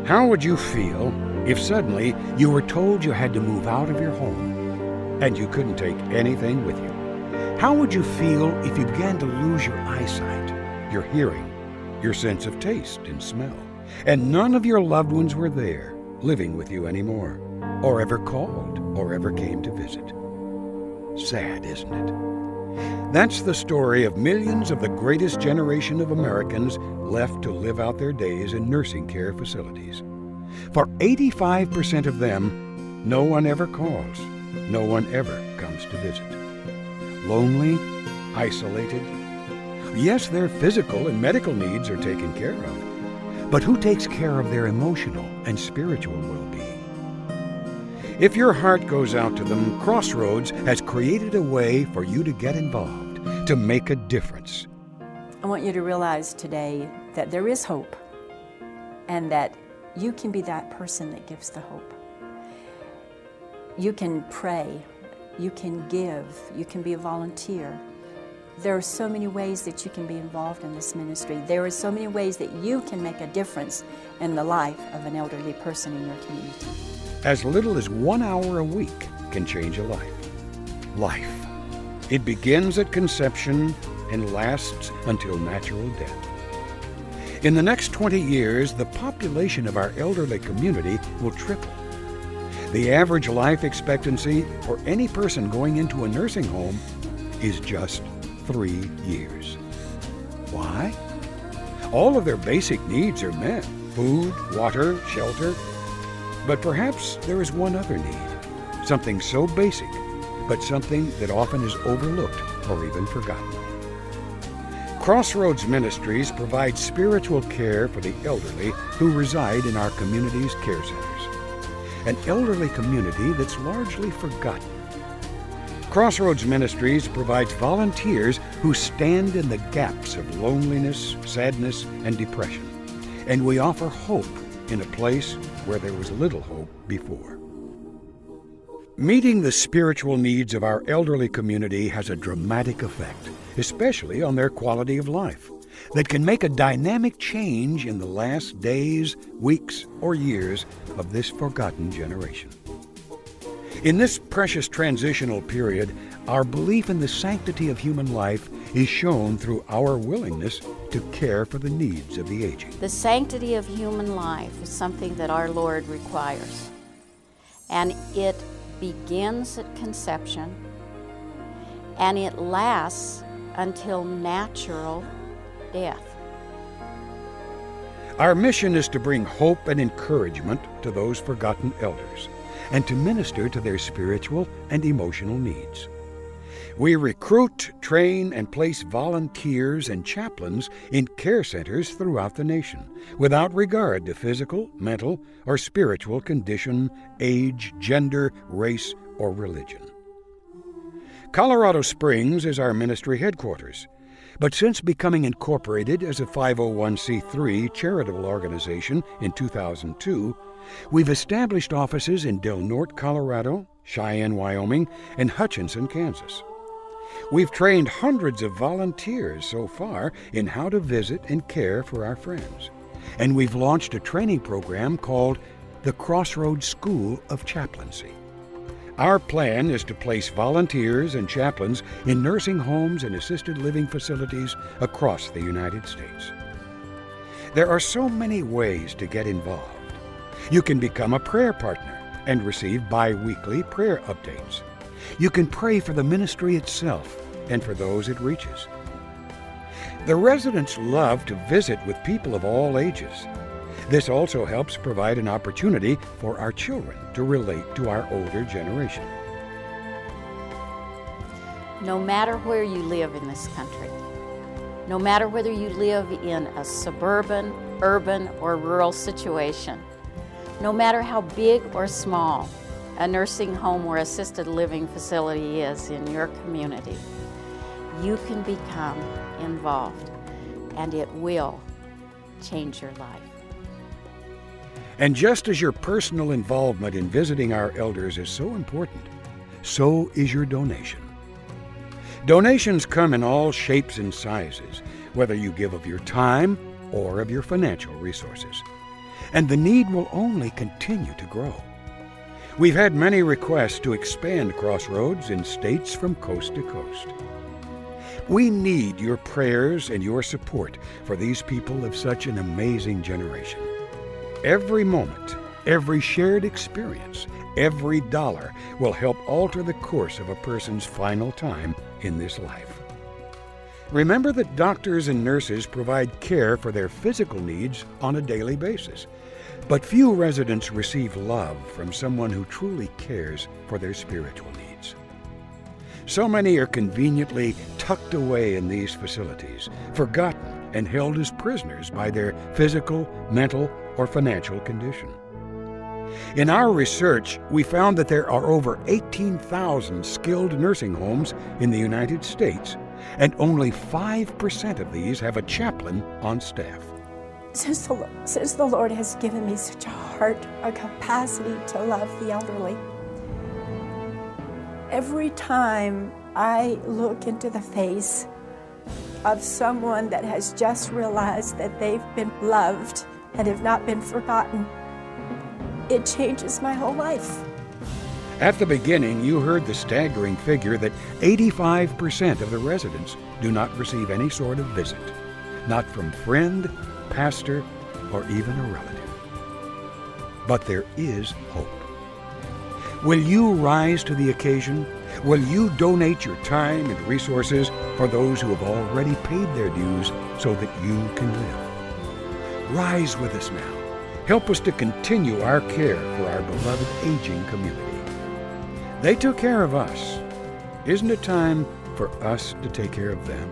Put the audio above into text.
How would you feel if suddenly you were told you had to move out of your home and you couldn't take anything with you? How would you feel if you began to lose your eyesight, your hearing, your sense of taste and smell, and none of your loved ones were there, living with you anymore, or ever called, or ever came to visit? Sad, isn't it? That's the story of millions of the greatest generation of Americans left to live out their days in nursing care facilities. For 85% of them, no one ever calls, no one ever comes to visit. Lonely, isolated. Yes, their physical and medical needs are taken care of, but who takes care of their emotional and spiritual well-being? If your heart goes out to them, Crossroads has created a way for you to get involved, to make a difference. I want you to realize today that there is hope, and that you can be that person that gives the hope. You can pray, you can give, you can be a volunteer. There are so many ways that you can be involved in this ministry. There are so many ways that you can make a difference in the life of an elderly person in your community. As little as 1 hour a week can change a life. Life. It begins at conception and lasts until natural death. In the next 20 years, the population of our elderly community will triple. The average life expectancy for any person going into a nursing home is just 3 years. Why? All of their basic needs are met: food, water, shelter. But perhaps there is one other need, something so basic, but something that often is overlooked or even forgotten. Crossroads Ministries provides spiritual care for the elderly who reside in our community's care centers, an elderly community that's largely forgotten. Crossroads Ministries provides volunteers who stand in the gaps of loneliness, sadness, and depression, and we offer hope in a place where there was little hope before. Meeting the spiritual needs of our elderly community has a dramatic effect, especially on their quality of life, that can make a dynamic change in the last days, weeks, or years of this forgotten generation. In this precious transitional period, our belief in the sanctity of human life is shown through our willingness to care for the needs of the aging. The sanctity of human life is something that our Lord requires, and it begins at conception, and it lasts until natural death. Our mission is to bring hope and encouragement to those forgotten elders, and to minister to their spiritual and emotional needs. We recruit, train, and place volunteers and chaplains in care centers throughout the nation, without regard to physical, mental, or spiritual condition, age, gender, race, or religion. Colorado Springs is our ministry headquarters, but since becoming incorporated as a 501c3 charitable organization in 2002, we've established offices in Del Norte, Colorado, Cheyenne, Wyoming, and Hutchinson, Kansas. We've trained hundreds of volunteers so far in how to visit and care for our friends. And we've launched a training program called the Crossroads School of Chaplaincy. Our plan is to place volunteers and chaplains in nursing homes and assisted living facilities across the United States. There are so many ways to get involved. You can become a prayer partner and receive bi-weekly prayer updates. You can pray for the ministry itself and for those it reaches. The residents love to visit with people of all ages. This also helps provide an opportunity for our children to relate to our older generation. No matter where you live in this country, no matter whether you live in a suburban, urban, or rural situation, no matter how big or small a nursing home or assisted living facility is in your community, you can become involved, and it will change your life. And just as your personal involvement in visiting our elders is so important, so is your donation. Donations come in all shapes and sizes, whether you give of your time or of your financial resources. and the need will only continue to grow. We've had many requests to expand Crossroads in states from coast to coast. We need your prayers and your support for these people of such an amazing generation. Every moment, every shared experience, every dollar will help alter the course of a person's final time in this life. Remember that doctors and nurses provide care for their physical needs on a daily basis, but few residents receive love from someone who truly cares for their spiritual needs. So many are conveniently tucked away in these facilities, forgotten and held as prisoners by their physical, mental, or financial condition. In our research, we found that there are over 18,000 skilled nursing homes in the United States, and only 5% of these have a chaplain on staff. Since the Lord has given me such a heart, a capacity to love the elderly, every time I look into the face of someone that has just realized that they've been loved and have not been forgotten, it changes my whole life. At the beginning, you heard the staggering figure that 85% of the residents do not receive any sort of visit, not from friend, pastor, or even a relative. But there is hope. Will you rise to the occasion? Will you donate your time and resources for those who have already paid their dues so that you can live? Rise with us now. Help us to continue our care for our beloved aging community. They took care of us. Isn't it time for us to take care of them?